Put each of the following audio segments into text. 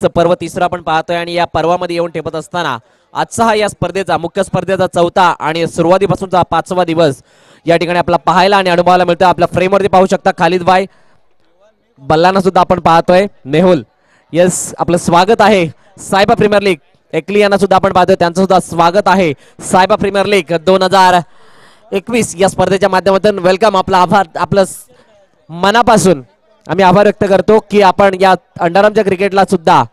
पर्व तिसरा आपण पाहतोय आणि या पर्वामध्ये येऊन ठेपत असताना आजचा हा या स्पर्धेचा मुख्य स्पर्धेचा चौथा आणि सुरुवातीपासूनचा 5वा दिवस या ठिकाणी आपला पाहायला आणि अनुभवायला मिळतो। आपल्या फ्रेमवरती पाहू शकता खालिद भाई बल्लाना सुद्धा आपण पाहतोय। मेहुल यस आपलं स्वागत आहे सायबा प्रीमियर लीग। एकली यांना सुद्धा आपण पाहतोय त्यांचं सुद्धा स्वागत आहे सायबा प्रीमियर लीग 2021 या स्पर्धेच्या माध्यमातून। वेलकम आपला आभार आपलं मनापासून आम्ही आभार व्यक्त करतो की आपण या अंडरआर्मच्या क्रिकेटला सुद्धा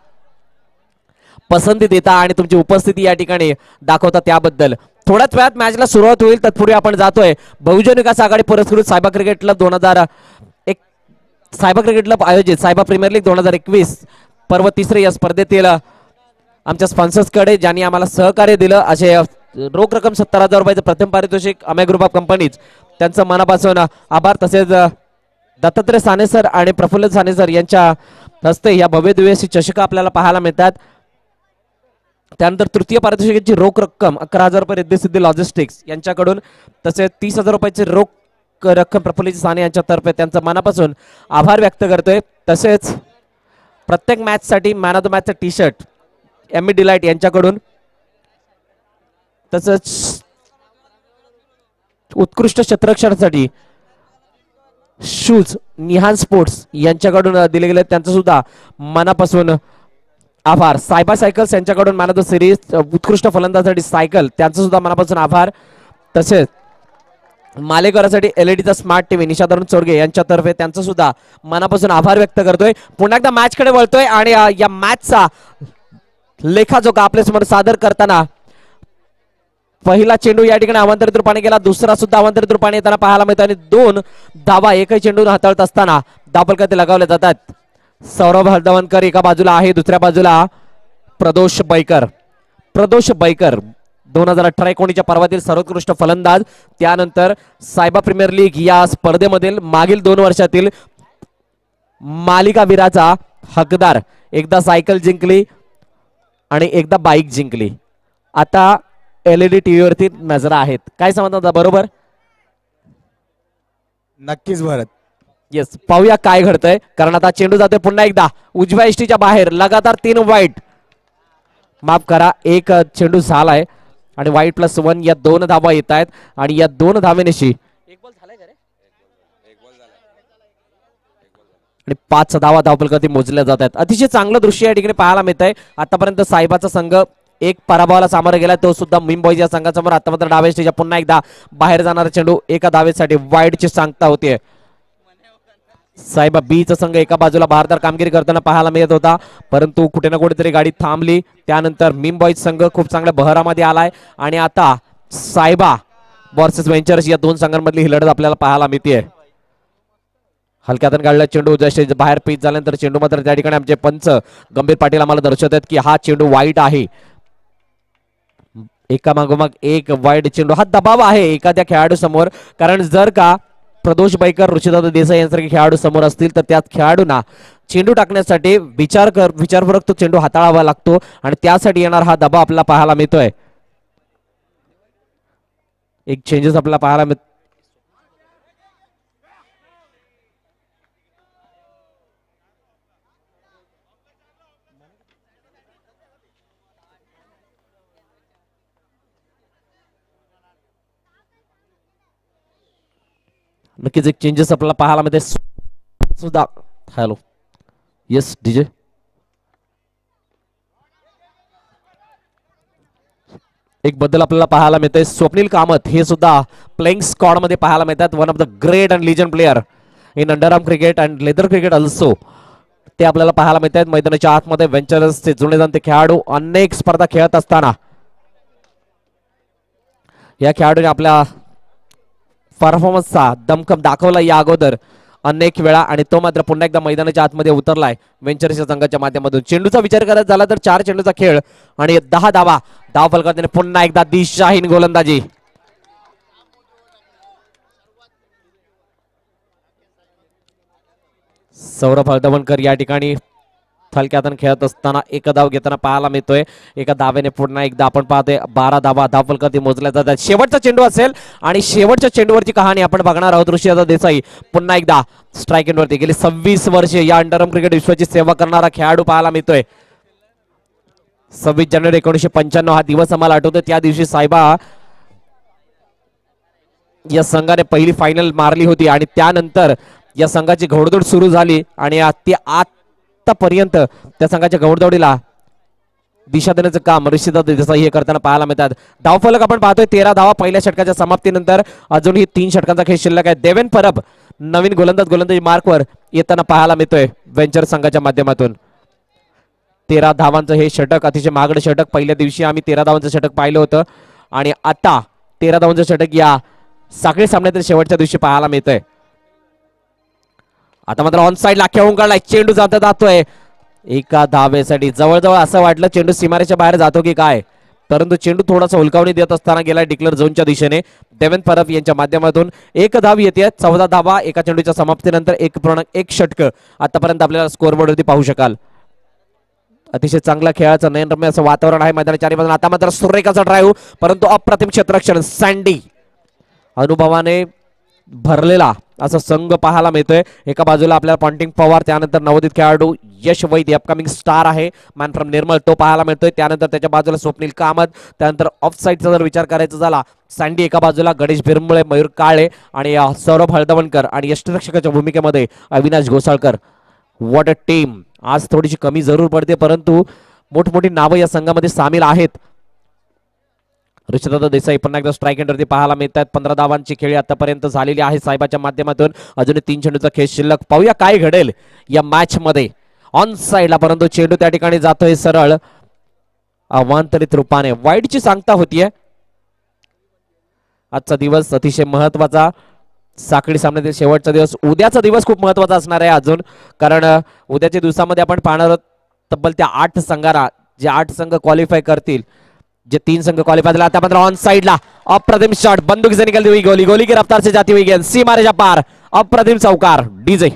पसंती देता आणि तुमची उपस्थिती या ठिकाणी दाखवता त्याबद्दल। थोड्याच वेळात मॅचला सुरुवात होईल तत्पूर्वी आपण जातोय बहुजन विकास आघाडी पुरस्कृत सायबा क्रिकेट क्लब 2001 सायबा क्रिकेट क्लब आयोजित सायबा प्रीमियर लीग 2021 पर्व तिसरे या स्पर्धेतील आमच्या स्पॉन्सर्स कडे ज्यांनी आम्हाला सहकार्य दिलं असे रोख रक्कम 70,000 रुपयाचं प्रथम पारितोषिक अमेय ग्रुप ऑफ कंपनीज त्यांचं मनापासून आभार। तसेच दत्तात्रय साने सर आणि प्रफुल्ल साने सर यांच्या हस्ते या भव्य दिवशी चषक आपल्याला पाहायला मिळतात। त्यानंतर तृतीय पारितोषिकाची रोख रक्कम 11,000 रुपये रिद्धी लॉजिस्टिक्स यांच्याकडून तसेच 30,000 रुपयाची रोख रक्कम प्रफुल्ल साने यांच्यातर्फे त्यांचं मनापासून आभार व्यक्त करतोय। तसेच प्रत्येक मॅच साठी मॅन ऑफ द मॅचचा टी शर्ट एम डिलाइट यांच्याकडून तसंच उत्कृष्ट क्षेत्ररक्षणासाठी शूज निहान स्पोर्ट्स यांच्याकडून दिले गेले त्यांचं सुद्धा मनापासून आभार। सायबा सायकल्स यांच्याकडून मॅन ऑफ द सिरीज उत्कृष्ट फलंदाजासाठी सायकल त्यांचं सुद्धा मनापासून आभार। तसेच मालेकरासाठी एलईडीचा स्मार्ट टीव्ही निशाधरण चोरगे यांच्यातर्फे त्यांचं सुद्धा मनापासून आभार व्यक्त करतोय। पुन्हा एकदा मॅच कडे वळतोय आणि या मॅचचा लेखाजोखा आपल्यासमोर सादर करताना पहिला चेंडू या ठिकाणी अवांतरित रूपाने गेला, दुसरा सुद्धा अवांतरित रूपाने येताना पाहायला मिळतो आणि 2 धावा एकही चेंडून हाताळत असताना धावफलकात लगावले जातात। सौरभ हळदवणकर एका बाजूला आहे, दुसऱ्या बाजूला प्रदोष बैकर 2018-19 पर्वातील सर्वोत्कृष्ट फलंदाज। त्यानंतर सायबा प्रीमियर लीग या स्पर्धेमधील मागील 2 वर्षातील मालिकावीराचा हकदार, एकदा सायकल जिंकली आणि एकदा बाईक जिंकली। आता एलईडी टीव्ही वरती नजरा आहेत, काय समजता बरोबर? नक्कीच भरत। येस पाहूया काय घडतंय, कारण आता चेंडू जातोय पुन्हा एकदा उजव्या इष्टीच्या बाहेर। लगातार 3 वाईट माफ करा एक चेंडू झालाय आणि वाईट +1 या 2 धावा येत आहेत आणि या 2 धावेनिशी एक बॉल झालाय का रे? आणि 5 धावा धावफलकात मोजल्या जात आहेत। अतिशय चांगलं दृश्य या ठिकाणी पाहायला मिळत आहे। आतापर्यंत सायबाचा संघ एक पराभवाला सामोरा गेला, तो सुद्धा मिम बॉयज या संघासमोर। आता मात्र डाव्या स्टेजच्या पुन्हा एकदा बाहेर जाणारा चेंडू एका धावेसाठी वाईडची सांगता होते। सायबा बीचा संघ एका बाजूला भारदार कामगिरी करताना पाहायला मिळत होता, परंतु कुठे ना कुठेतरी गाडी थांबली। त्यानंतर मिम बॉयज संघ खूप चांगल्या बहरामध्ये आलाय आणि आता सायबा वर्सेस वेंचर्स या 2 संघांमधली ही लढत आपल्याला पाहायला मिळते। हलक्यातून काढला चेंडू जसे बाहेर पिच झाल्यानंतर चेंडू मात्र त्या ठिकाणी आमचे पंच गंभीर पाटील आम्हाला दर्शवतात की हा चेंडू वाईट आहे। एका मागोमाग एक वाईट चेंडू, हा दबाव आहे एखाद्या खेळाडू समोर, कारण जर का प्रदोष बैकर ऋषिदादा देसाई यांसारखे खेळाडू समोर असतील तर त्या खेळाडूंना चेंडू टाकण्यासाठी विचारपूर्वक तो चेंडू हाताळावा लागतो आणि त्यासाठी येणार हा दबाव आपल्याला पाहायला मिळतोय। एक चेंजेस आपल्याला पाहायला मिळतो। नक्कीच एक चेंजेस आपल्याला पाहायला मिळते सुद्धा। हॅलो येस डीजे एक बदल आपल्याला पाहायला मिळते। स्वप्नील कामत हे सुद्धा प्लेइंग स्क्वॉड मध्ये पाहायला मिळतात। One of the great and legend player in underarm cricket and leather cricket also ते आपल्याला पाहायला मिळतात। मैदानाच्या आतमध्ये वेंचर्सचे जुने जाणते खेळाडू अनेक स्पर्धा खेळत असताना या खेळाडूने आपल्या परफॉर्मन्सचा दमखम दाखवला या अगोदर अनेक वेळा आणि तो मात्र पुन्हा एकदा मैदानाच्या आतमध्ये उतरलाय वेंचर्सच्या संघाच्या माध्यमातून। चेंडूचा विचार करायचा झाला तर 4 चेंडूचा खेळ आणि 10 धावा धावफलकात पुन्हा एकदा दिशाहीन गोलंदाजी। सौरभ हळदवणकर या ठिकाणी हलक्यातून खेळत असताना एक धाव घेताना पाहायला मिळतोय। एका धावेने पुन्हा एकदा आपण पाहतोय 12 धावा धावफलकात मोजल्या जातात। शेवटचा चेंडू असेल आणि शेवटच्या चेंडूवरची कहाणी आपण बघणार आहोत। ऋषिदादा देसाई पुन्हा एकदा स्ट्राईक एंडवरती गेली 26 वर्षे या अंडरआर्म क्रिकेट विश्वाची सेवा करणारा खेळाडू पाहायला मिळतोय। 26 जानेवारी 1995 हा दिवस आम्हाला आठवतो. त्या दिवशी साहेबा या संघाने पहिली फायनल मारली होती आणि त्यानंतर या संघाची घोडदौड सुरू झाली आणि आतापर्यंत त्या संघाच्या घोडदौडीला दिशा देण्याचं काम ऋषिदादा देसाई हे करताना पाहायला मिळतात. धावफलक आपण पाहतोय 13 धावा पहिल्या षटकाच्या समाप्तीनंतर. अजूनही 3 षटकांचा खेळ शिल्लक आहे. देवेन परब नवीन गोलंदाजी मार्कवर येताना पाहायला मिळतोय वेंचर संघाच्या माध्यमातून. 13 धावांचं हे षटक अतिशय महागडं षटक. पहिल्या दिवशी आम्ही 13 धावांचं षटक पाहिलं होतं आणि आता 13 धावांचं षटक या साखळी सामन्यातील शेवटच्या दिवशी पाहायला मिळतंय. आता मात्र ऑन साइडला खेळून काढलाय. चेंडू जातोय एका धावेसाठी. जवळजवळ असं वाटलं चेंडू सीमारेच्या बाहेर जातो की काय, परंतु चेंडू थोडासा हुलकावणी देत असताना गेला डिक्लेअर झोनच्या दिशेने. देवेन परब यांच्या माध्यमातून एक धाव येते. 14 धावा एका चेंडूच्या समाप्तीनंतर 1.1 षटक आतापर्यंत आपल्याला स्कोअरबोर्डवरती पाहू शकाल. अतिशय चांगला खेळाचं नयनरम्य असं वातावरण आहे मैदानाच्या चारी बाजूला. आता मात्र सुरेखाचा ड्राईव्ह, परंतु अप्रतिम क्षेत्ररक्षण. सँडी अनुभवाने भरलेला असा संघ पाहायला मिळतोय. एका बाजूला आपल्याला पॉन्टिंग पवार, त्यानंतर नवोदित खेळाडू यश वैद्य अपकमिंग स्टार आहे मॅन फ्रॉम निर्मल, तो पाहायला मिळतोय. त्यानंतर त्याच्या बाजूला स्वप्नील कामत. त्यानंतर ऑफ साईडचा जर विचार करायचा झाला, सँडी एका बाजूला, गणेश भिरमुळे, मयूर काळे आणि सौरभ हळदवणकर आणि यष्टिरक्षकाच्या भूमिकेमध्ये Avinash Ghosalkar. What a team. आज थोडीशी कमी जरूर पडते, परंतु मोठमोठी नावं या संघामध्ये सामील आहेत. ऋषिदादा देसाई पुन्हा एकदा स्ट्राईक एंडरती पाहायला मिळतात. 15 धावांची खेळी आतापर्यंत झालेली आहे साहेबाच्या माध्यमातून. अजून 3 चेंडूचा खेळ शिल्लक. पाहूया काय घडेल या मॅच मध्ये. ऑन साइडला परंतु चेंडू त्या ठिकाणी जातोय सरळ अवांतरित रूपाने. वाईडची सांगता होतीये. आजचा दिवस अतिशय महत्वाचा, साखळी सामन्यातील शेवटचा दिवस. उद्याचा दिवस खूप महत्वाचा असणार आहे अजून, कारण उद्याच्या दिवसामध्ये आपण पाहणार आहोत तब्बल त्या 8 संघाला, जे 8 संघ क्वालिफाय करतील, जे 3 संघ क्वालिफाय झाले. आता मात्र ऑन साइडला अप्रतिम शॉट, बंदूक से निकलती हुई गोली, गोली की रफ्तार से जाती हुई गेंद, सीमारेच्या पार, अप्रतिम चौकार. डीजे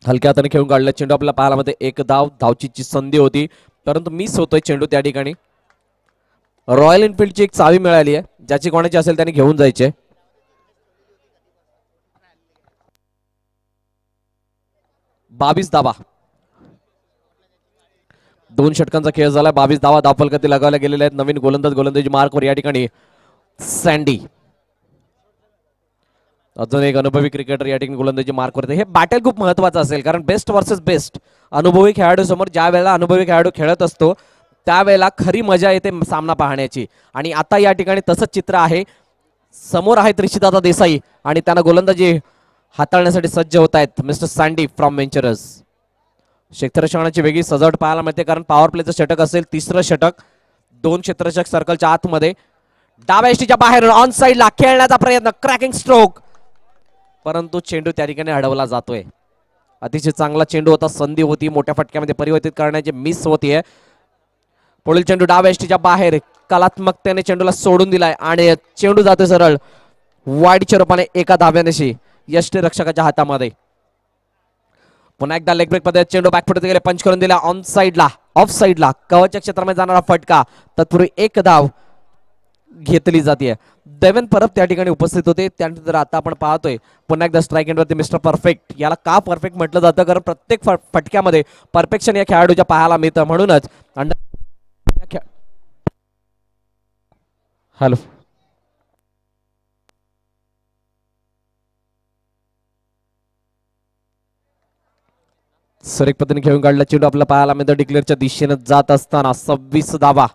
हलक्या हाताने खेळून काढला. चेंडू आपल्याला पाहायला मध्ये एक धावची संधी होती, परंतु मिस होतोय चेंडू त्या ठिकाणी. रॉयल एनफिल्डची एक चावी मिळाली आहे, ज्याची कोणाची असेल त्याने घेऊन जायचे. बावीस धावा, 2 षटकांचा खेळ झाला. 22 धावा धावफलकातील लगावल्या गेलेल्या आहेत. नवीन गोलंदाजी मार्कवर या ठिकाणी सँडी. अजून एक अनुभवी क्रिकेटर या ठिकाणी गोलंदाजी मार्कवर. हे बॅटल खूप महत्वाचं असेल, कारण बेस्ट वर्सेस बेस्ट. अनुभवी खेळाडू समोर ज्या वेळेला अनुभवी खेळाडू खेळत असतो त्यावेळेला खरी मजा येते सामना पाहण्याची. आणि आता या ठिकाणी तसंच चित्र आहे. समोर आहेत ऋषिदादा देसाई आणि त्यांना गोलंदाजी हाताळण्यासाठी सज्ज होत आहेत मिस्टर सँडी फ्रॉम वेंचरर्स. क्षेत्ररक्षणाची वेगळी सजावट पाहायला मिळते, कारण पॉवर प्लेचं षटक असेल. 3रं षटक, 2 क्षेत्ररक्षक सर्कलच्या आतमध्ये. डाव्या एष्टीच्या बाहेर ऑन साइडला खेळण्याचा प्रयत्न, क्रॅकिंग स्ट्रोक, परंतु चेंडू त्या ठिकाणी अडवला जातोय. अतिशय चांगला चेंडू होता, संधी होती मोठ्या फटक्यामध्ये परिवर्तित करण्याची, मिस होतीये. पुढील चेंडू डाव्या एष्टीच्या बाहेर, कलात्मकतेने चेंडूला सोडून दिलाय आणि चेंडू जातोय सरळ वाईडच्या रूपाने एका धाव्यानेशी यष्टिरक्षकाच्या हातामध्ये. पुन्हा एकदा लेग ब्रेक मध्ये चेंडू बॅकफुट गेले, पंच करून दिला. ऑन साइडला, ऑफ साइडला कवच क्षेत्रामध्ये जाणारा फटका, तत्पूर्वी एक धाव घेतली जाते. देवेन परब त्या ठिकाणी उपस्थित होते. त्यानंतर आता आपण पाहतोय पुन्हा एकदा स्ट्राईक एंडवरती मिस्टर परफेक्ट. याला का परफेक्ट म्हटलं जातं, कारण प्रत्येक फटक्यामध्ये परफेक्शन या खेळाडूच्या पाहायला मिळतं. म्हणूनच हॅलो सुरेख पद्धतीने खेळून काढला. चेंडू आपल्याला पाहायला मिळतं डिक्लेअरच्या दिशेने जात असताना. 26 धावा,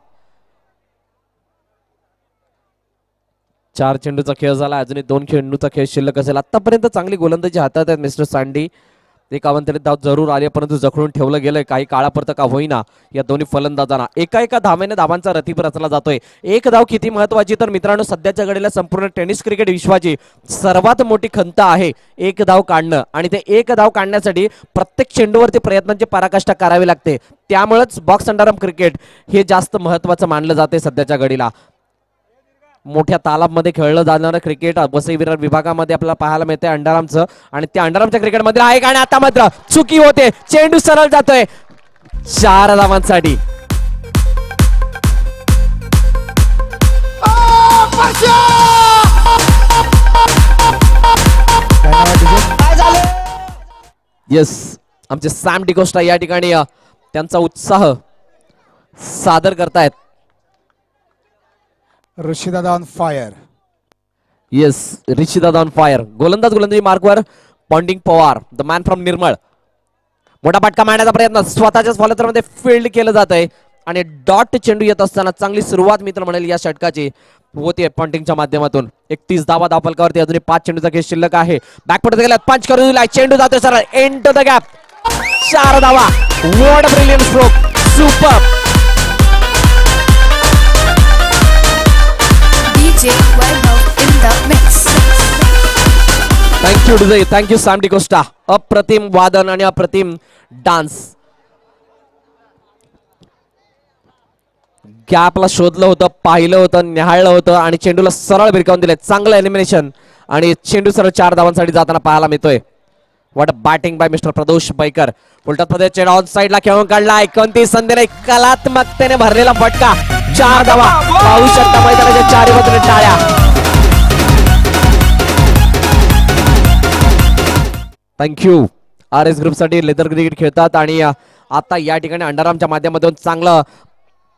4 चेंडूचा खेळ झाला. अजूनही 2 चेंडूचा खेळ शिल्लक असेल. आतापर्यंत चांगली गोलंदाजी हातात आहेत मिस्टर सँडी. एकावंतरीत धाव जरूर आले परंतु जखडून ठेवलं गेलंय काही काळापुरतं का होईना या दोन्ही फलंदाजांना. एका धावेने धावांचा रथीप रचला जातोय. एक धाव किती महत्वाची तर मित्रांनो संध्याच्या घडीला संपूर्ण टेनिस क्रिकेट विश्वाची सर्वात मोठी खंत आहे एक धाव काढणं आणि ते एक धाव काढण्यासाठी प्रत्येक चेंडूवरती प्रयत्नांची पराकाष्ठा करावी लागते. त्यामुळेच बॉक्स अंडरआर्म क्रिकेट हे जास्त महत्वाचं मानलं जाते सध्याच्या घडीला. मोठ्या तालाबमध्ये खेळलं जाणारं क्रिकेट वसई विरार विभागामध्ये आपल्याला पाहायला मिळते अंडरआर्मचं आणि त्या अंडरआर्मच्या क्रिकेट मध्ये आहे आणि आता मात्र चुकी होते. चेंडू सरळ जातोय 4 धावांसाठी. येस आमचे सॅम डिकोस्टा या ठिकाणी त्यांचा उत्साह सादर करतायत. Rishidada on fire. Yes Rishidada on fire. गोलंदाजी मार्कवर Ponting Pawar the man from Nirmal. मोठा फटका मारण्याचा प्रयत्न स्वतःच्याच फलंदाजामध्ये फील्ड केलं जात आहे आणि डॉट चेंडू येत असताना चांगली सुरुवात मित्र म्हणेल या षटकाची होती पॉन्टिंगच्या माध्यमातून. 31 धावा धावफलकावरती अजूनही 5 चेंडूचा खेळ शिल्लक आहे. बॅकफुट गेला पंच करून दिला चेंडू जातोय सरळ एंड टू द गॅप. 4 धावा. What a brilliant stroke. Super. Thank you DJ. Thank you Sam D'Costa. अप्रतिम वादन आणि अप्रतिम डान्स. गॅपला शोधलं होतं पाहिलं होतं निहाळलं होतं आणि चेंडूला सरळ भिरकावून दिले. चांगलं एलिमिनेशन आणि चेंडू सरळ 4 धावांसाठी जाताना पाहायला मिळतोय. What a batting by mister Pradosh Baikar. उलटा प्रदेश चेंडू ऑन साइडला खेळून काढला. 29 संधीने कलात्मकतेने भरलेला फटका. 4 धावा. पाहू शकता मैदानाच्या चारी बाजूने टाळ्या. थँक्यू. RS ग्रुप साठी लेदर क्रिकेट खेळतात आणि आता या ठिकाणी अंडरआर्मच्या माध्यमातून चांगलं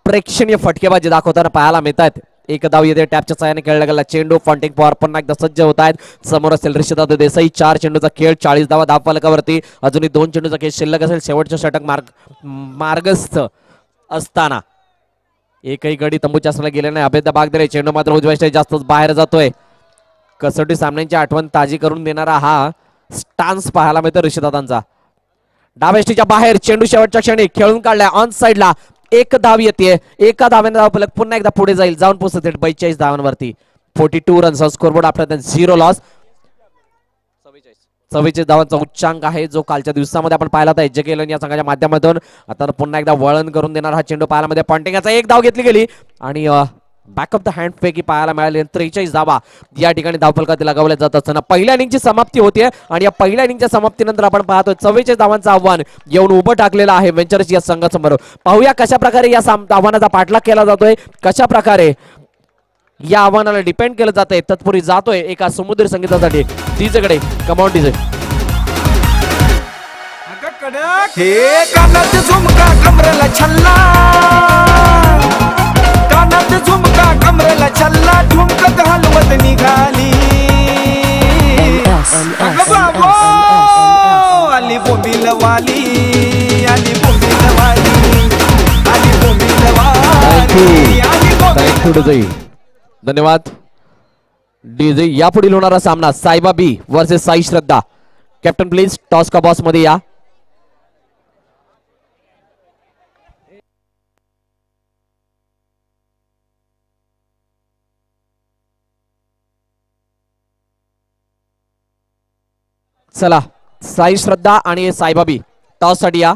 प्रेक्षणीय फटकेबाजी दाखवताना पाहायला मिळतात. एक धाव येते टॅपच्या साहाय्याने खेळला गेला चेंडू. पॉन्टिंग पॉवर पुन्हा एकदा सज्ज होत आहेत. समोर असेल ऋषीदादा देसाई. 4 चेंडूचा खेळ 40 धावा धावफलकावरती अजूनही 2 चेंडूचा खेळ शिल्लक असेल. शेवटचं षटक मार्गस्थ असताना एकही गडी तंबूच्या असला गेले नाही. अभेद्य बागदरे चेंडू मात्र उजव्या जास्तच बाहेर जातोय. कसोटी सामन्यांची आठवण ताजी करून देणारा हा स्टान्स पाहायला मिळतो ऋषीदादांचा. डावेष्टीच्या बाहेर चेंडू शेवटच्या क्षणी खेळून काढलाय ऑन साइडला. 1 धाव येते. एका धाव्याने धावफलक पुन्हा एकदा पुढे जाईल जाऊन पोहोचते 42 धावांवरती. 42 रन्स स्कोरबोर्ड आफ्टर 0 लॉस. 44 धावांचा उच्चांक आहे जो कालच्या दिवसामध्ये आपण पाहिला होता एजके या संघाच्या माध्यमातून. आता पुन्हा एकदा वळण करून देणार हा चेंडू पाहायला मध्ये. पॉन्टिंगचा 1 धाव घेतली गेली आणि बॅकअप द हँड पैकी पाहायला मिळाले. 43 धावा या ठिकाणी धावफलकात लगावल्या जात असताना पहिल्या इनिंगची समाप्ती होते आणि या पहिल्या इनिंगच्या समाप्तीनंतर आपण पाहतोय 44 धावांचं आव्हान येऊन उभं टाकलेलं आहे वेंचर्स या संघासमोर. पाहूया कशा प्रकारे या आव्हानाचा पाठलाग केला जातोय. कशा प्रकारे या आव्हानाला डिपेंड केलं जातंय. तत्पूर्वी जातोय एका समुद्री संगीतासाठी डीजेकडे. कमाउन डीजे. हे कानात झुमका कमरेला छल्ला. कानात झुमका कमरेला छल्ला. ठुमकत हलवत निघाली. बाबो आली बोंबिलवाली. आली बोंबिलवाली. आली बोंबिलवाली. Thank you DJ. धन्यवाद डीजे. यापुढील होणारा सामना Saiba B versus Sai Shraddha. Captain please toss का बॉस मध्ये या. चला साई श्रद्धा आणि साईबाबी टॉस साठी या.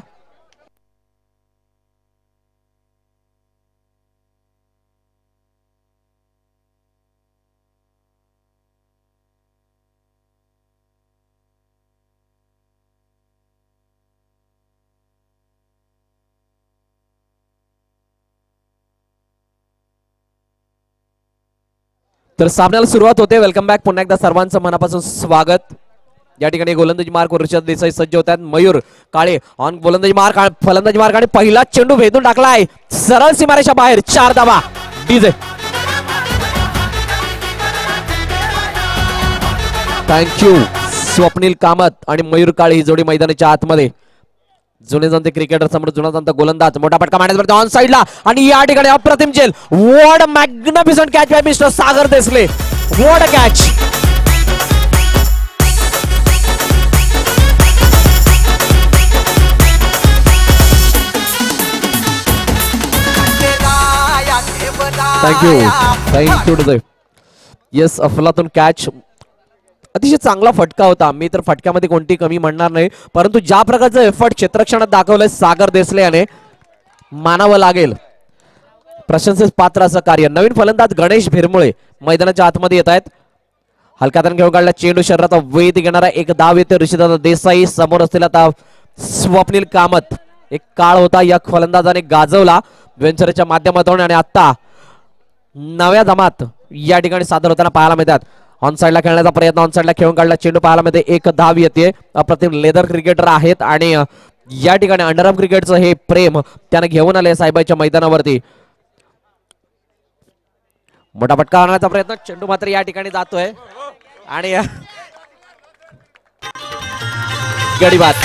तर सामन्याला सुरुवात होते. Welcome back. पुन्हा एकदा सर्वांचं मनापासून स्वागत. या ठिकाणी गोलंदाजी मार्क ऋषभ देसाई सज्ज होत आहेत. मयूर काळे ऑन गोलंदाजी मार्क फलंदाजी मार्क आणि पहिला चेंडू भेदून टाकलाय सरळ सीमारेषा बाहेर. 4 धावा. डीजे. थँक्यू. स्वप्नील कामत आणि मयूर काळे ही जोडी मैदानाच्या आतमध्ये. जुने जाणते क्रिकेटर समोर जुना जाणता गोलंदाज. मोठा फटका मारण्याचा ऑन साइडला आणि या ठिकाणी अप्रतिम चेल. What a magnificent catch by mister Sagar Desale. What a catch. Thank you. Yes, अफलातून कॅच. अतिशय चांगला फटका होता. मी तर फटक्यामध्ये कोणती कमी म्हणणार नाही, परंतु ज्या प्रकारचं एफर्ट क्षेत्ररक्षणात दाखवलंय सागर देसले याने मानावं लागेल. प्रशंसेस पात्र असं कार्य. नवीन फलंदाज गणेश भिरमुळे मैदानाच्या आतमध्ये येत आहेत. हलक्या हाताने घेऊन काढला चेंडू. शरीराचा वेध घेणारा एक धाव येते. ऋषिदादा देसाई समोर असलेला धाव स्वप्नील कामत. एक काळ होता या फलंदाजाने गाजवला वेंचरच्या माध्यमातून आणि आता नव्या जमात या ठिकाणी सादर होताना पाहायला मिळतात. ऑन साइडला खेळण्याचा प्रयत्न. ऑन साइडला खेळून काढला चेंडू पाहायला मिळते. एक धाव येते. अप्रतिम लेदर क्रिकेटर आहेत आणि या ठिकाणी अंडरआर्म क्रिकेटचं हे प्रेम त्याने घेऊन आले साहेबाच्या मैदानावरती. मोठा फटका आणण्याचा प्रयत्न. चेंडू मात्र या ठिकाणी जातोय आणि गडी बाद.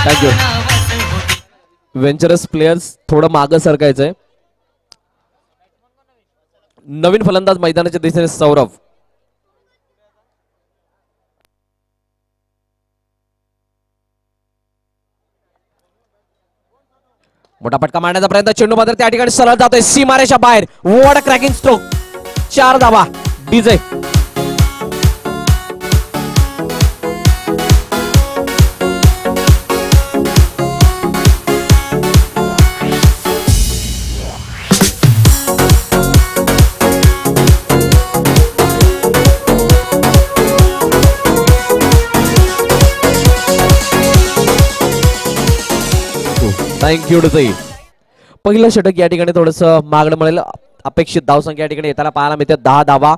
थँक्यू. वेंचरस प्लेयर्स थोडं मागं सरकायचंय. नवीन फलंदाज मैदानाच्या दिशेने सौरभ. मोठा फटका मारण्याचा प्रयत्न. चेंडू मात्र त्या ठिकाणी सरळ जातोय सीमारेषा बाहेर. What a cracking stroke. 4 धावा. डीजे. Thank you DJ. पहिलं षटक या ठिकाणी थोडस मागणं मिळेल. अपेक्षित धावसंख्या या ठिकाणी येताना पाहायला मिळते 10 धावा.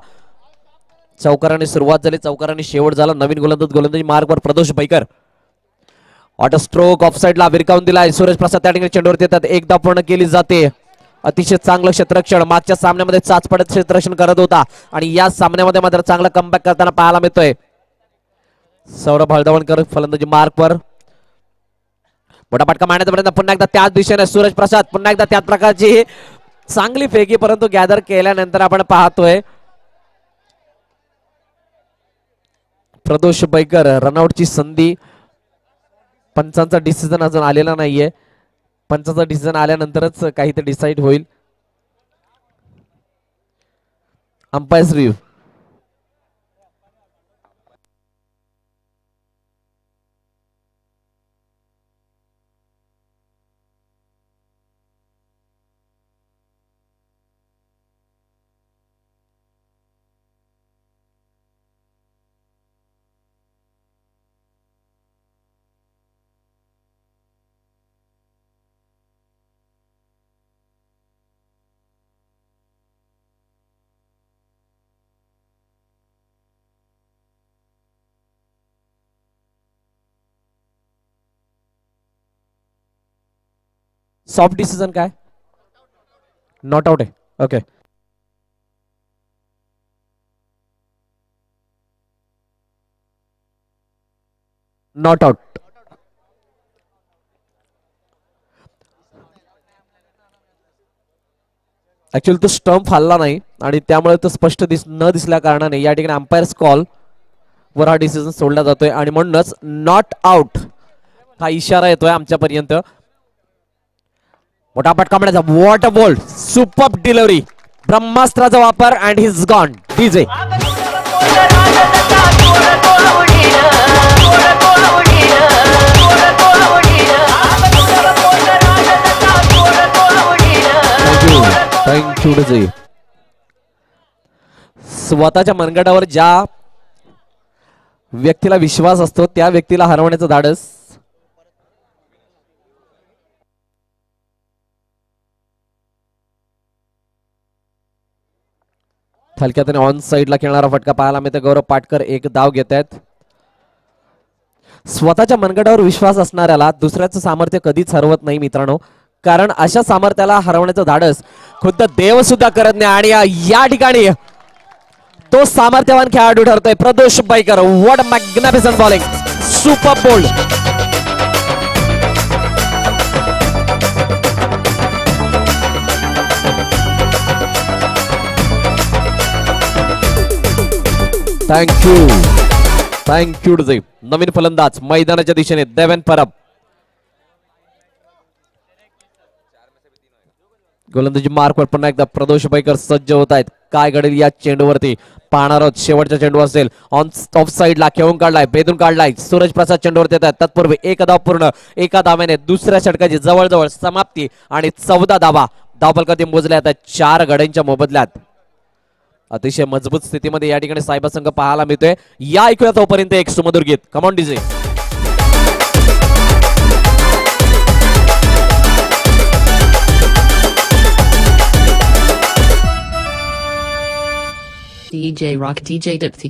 चौकाराने सुरुवात झाली. चौकाराने शेवट झाला. नवीन गोलंदाजी मार्गवर प्रदोष बैकर. ऑटो स्ट्रोक ऑफ साइडला विरकावून दिलाय. सूरज प्रसाद त्या ठिकाणी चेंडूवरती येतात. एकदा पूर्ण केली जाते. अतिशय चांगलं क्षेत्ररक्षण. मागच्या सामन्यामध्ये चाचपडत क्षेत्ररक्षण करत होता आणि या सामन्यामध्ये मात्र चांगला कमबॅक करताना पाहायला मिळतोय. सौरभ हळदवणकर फलंदाजी मार्कवर. मोठा फटका मारण्याचा प्रयत्न. पुन्हा एकदा त्याच दिशेने सूरज प्रसाद. पुन्हा एकदा त्याच प्रकारची चांगली फेकी, परंतु गॅदर केल्यानंतर आपण पाहतोय प्रदोष बैकर. रनआउटची संधी. पंचांचा डिसिजन अजून आलेला नाहीये. पंचांचा डिसिजन आल्यानंतरच काहीतरी डिसाईड होईल. Umpires review. सॉफ्ट डिसिजन काय? नॉट आउट आहे. ओके. Not out. ऍक्च्युअली तो स्टंप हल्ला नाही आणि त्यामुळे तो स्पष्ट न दिसल्या कारणाने या ठिकाणी अंपायर्स कॉल वर हा डिसिजन सोडला जातोय आणि म्हणूनच नॉट आउट हा इशारा येतोय आमच्यापर्यंत. मोठा फटका मिळायचा. What a ball. Super delivery. ब्रह्मास्त्राचा वापर and he's gone. DJ. Thank you DJ. स्वतःच्या मनगटावर ज्या व्यक्तीला विश्वास असतो त्या व्यक्तीला हरवण्याचं धाडस. हलक्यात ऑन साइडला खेळणारा फटका पाहायला मिळतो. गौरव पाटकर एक धाव घेत आहेत. स्वतःच्या मनगटावर विश्वास असणाऱ्याला दुसऱ्याचं सामर्थ्य कधीच हरवत नाही मित्रांनो, कारण अशा सामर्थ्याला हरवण्याचं धाडस खुद्द देव सुद्धा करत नाही आणि या ठिकाणी तो सामर्थ्यवान खेळाडू ठरतोय Pradosh Baikar. What magnificent bowling. Super bowled. Thank you. Thank you. नवीन फलंदाज मैदानाच्या दिशेने देवेन परब. गोलंदाजी मार्कवर पुन्हा एकदा प्रदोष बैकर सज्ज होत आहेत. काय घडेल या चेंडूवरती पाहणार आहोत. शेवटचा चेंडू असेल. ऑफ साईडला खेळून काढलाय, बेदून काढलाय. सूरज प्रसाद चेंडूवरती येत आहेत. तत्पूर्वी एक धाव पूर्ण. एका धाव्याने दुसऱ्या षटकाची जवळजवळ समाप्ती आणि 14 धावा धावफलकावरती मोजल्या आहेत 4 गड्यांच्या मोबदल्यात. अतिशय मजबूत स्थितीमध्ये या ठिकाणी सायबा संघ पाहायला मिळतोय. या ऐकूया तोपर्यंत एक सुमधुर गीत. Come on DJ. DJ Rock DJ Dipti.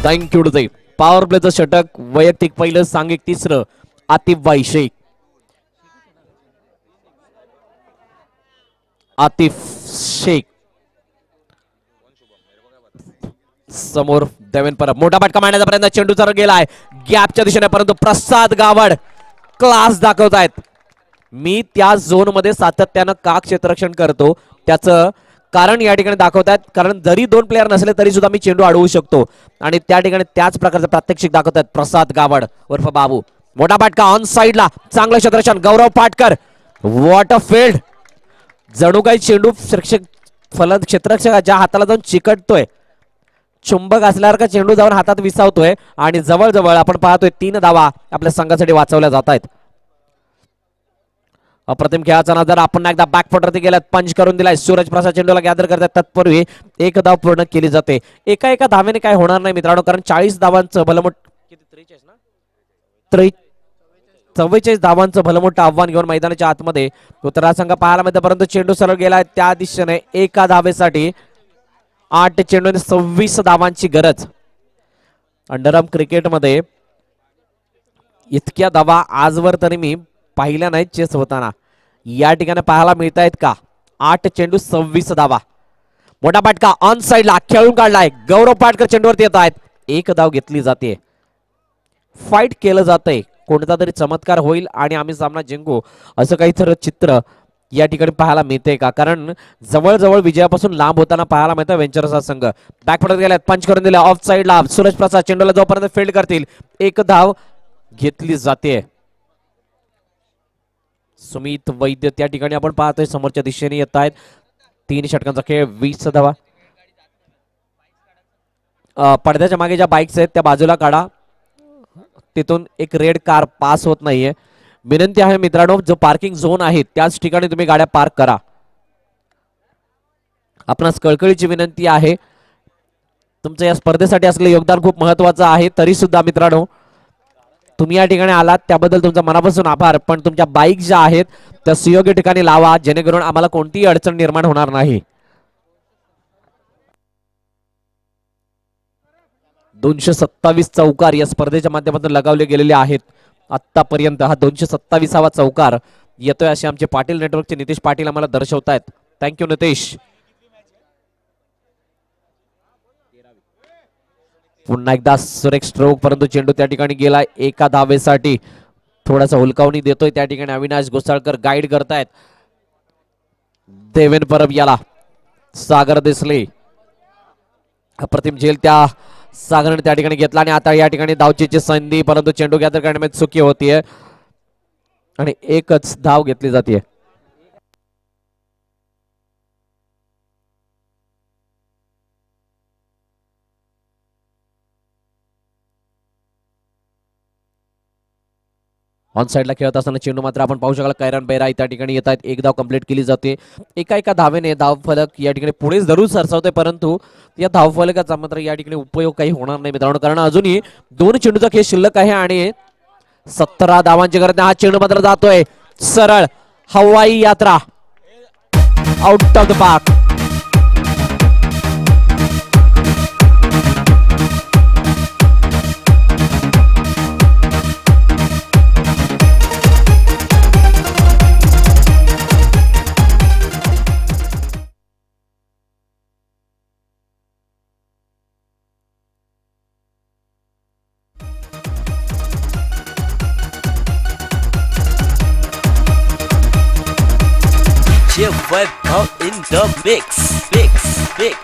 Thank you DJ. Power प्लेचं षटक वैयक्तिक पहिलं, सांघिक तिसरं. आतिफ शेख. आतिफ शेख समोर देवेन परब. मोठा फटका मारण्याचा प्रयत्न, चेंडू जर गेलाय गॅपच्या दिशेने, परंतु प्रसाद गावड क्लास दाखवतायत. मी त्या झोन मध्ये सातत्यानं का क्षेत्ररक्षण करतो त्याचं कारण या ठिकाणी दाखवतायत. कारण जरी 2 प्लेयर नसले तरी सुद्धा मी चेंडू अडवू शकतो आणि त्या ठिकाणी त्याच प्रकारचं प्रात्यक्षिक दाखवतायत प्रसाद गावड उर्फ बाबू. मोठा फटका ऑन साइडला, चांगलं क्षेत्ररक्षण Gaurav Patkar. What a field. जणू काही चेंडू फलंद क्षेत्ररक्षकाच्या हाताला जाऊन चिकटतोय. चुंबक असल्यासारखा चेंडू जाऊन हातात विसावतोय आणि जवळजवळ आपण पाहतोय 3 धावा आपल्या संघासाठी वाचवल्या जात आहेत. अप्रतिम खेळाचा नजर. आपण एकदा बॅकफुटवरती गेल्यात, पंच करून दिलाय. सूरज प्रसाद चेंडूला गॅदर करतात. तत्पूर्वी एक धाव पूर्ण केली जाते. एका धावेने काय होणार नाही मित्रांनो, कारण 40 धावांचं भलमोठ 44 धावांचं भलमोठं आव्हान घेऊन मैदानाच्या आतमध्ये उत्तरा संघ पाहायला मिळतं. परंतु चेंडू सरळ गेलाय त्या दिशेने. एका धावेसाठी 8 चेंडूने 26 धावांची गरज. अंडरआर्म क्रिकेटमध्ये इतक्या धावा आजवर तरी मी पाहिल्या नाहीत चेस होताना. या ठिकाणी पाहायला मिळत आहेत का? 8 चेंडू 26 धावा. मोठा फटका ऑन साइडला खेळून काढलाय. गौरव पाटकर चेंडूवरती येत आहेत. एक धाव घेतली जाते. फाईट केलं जातंय. कोणता तरी चमत्कार होईल आणि आम्ही सामना जिंकू असं काहीतरी चित्र या ठिकाणी पाहायला मिळते का? कारण जवळजवळ विजयापासून लांब होताना पाहायला मिळतं वेंचरचा संघ. बॅकफुटवर गेल्यात, पंच करून दिले ऑफ साइडला. सूरज प्रसाद चेंडूला जोपर्यंत फील्ड करतील एक धाव घेतली जाते. सुमित वैद्य त्या ठिकाणी आपण पाहतोय समोरच्या दिशेने येत आहेत. 3 षटकांचा खेळ, 20 धावा. पडद्याच्या मागे ज्या बाईक्स आहेत त्या बाजूला काढा. तिथून एक रेड कार पास होत नाहीये. विनंती आहे मित्रांनो, जो पार्किंग झोन आहे त्याच ठिकाणी तुम्ही गाड्या पार्क करा. आपणास कळकळीची विनंती आहे. तुमचं या स्पर्धेसाठी असलेलं योगदान खूप महत्वाचं आहे. तरी सुद्धा मित्रांनो, तुम्ही या ठिकाणी आलात त्याबद्दल तुमचा मनापासून आभार. पण तुमच्या बाईक ज्या आहेत त्या सुयोग्य ठिकाणी लावा, जेणेकरून आम्हाला कोणतीही अडचण निर्माण होणार नाही. 227 चौकार या स्पर्धेच्या माध्यमातून लगावले गेलेले आहेत आतापर्यंत. हा 227वा चौकार येतोय असे आमचे पाटील नेटवर्कचे नितेश पाटील आम्हाला दर्शवतायत. थँक्यू नितेश. पुन्हा एकदा सुरेख स्ट्रोक, परंतु चेंडू त्या ठिकाणी गेला एका धावेसाठी. थोडासा हुलकावणी देतोय त्या ठिकाणी अविनाश घोसाळकर गाईड करतायत. देवेन परब याला सागर दिसले. अप्रतिम झेल त्या सागरने त्या ठिकाणी घेतला आणि आता या ठिकाणी धावचीची संधी, परंतु चेंडू गॅदर करण्यामध्ये चुकी होतीये आणि एकच धाव घेतली जाते. ऑन साइडला खेळत असताना चेंडू मात्र आपण पाहू शकाल कैरान बेरा त्या ठिकाणी येत आहेत. एक धाव कंप्लीट केली जाते. एका धावेने धावफलक या ठिकाणी पुढे जरूर सरसावते, परंतु या धावफलकाचा मात्र या ठिकाणी उपयोग काही होणार नाही मित्रांनो, कारण अजूनही 2 चेंडूचा खेळ शिल्लक आहे आणि 17 धावांची गरज. हा चेंडू मात्र जातोय सरळ हवाई यात्रा out of the park. DJ Vaibhav in the mix. Mix.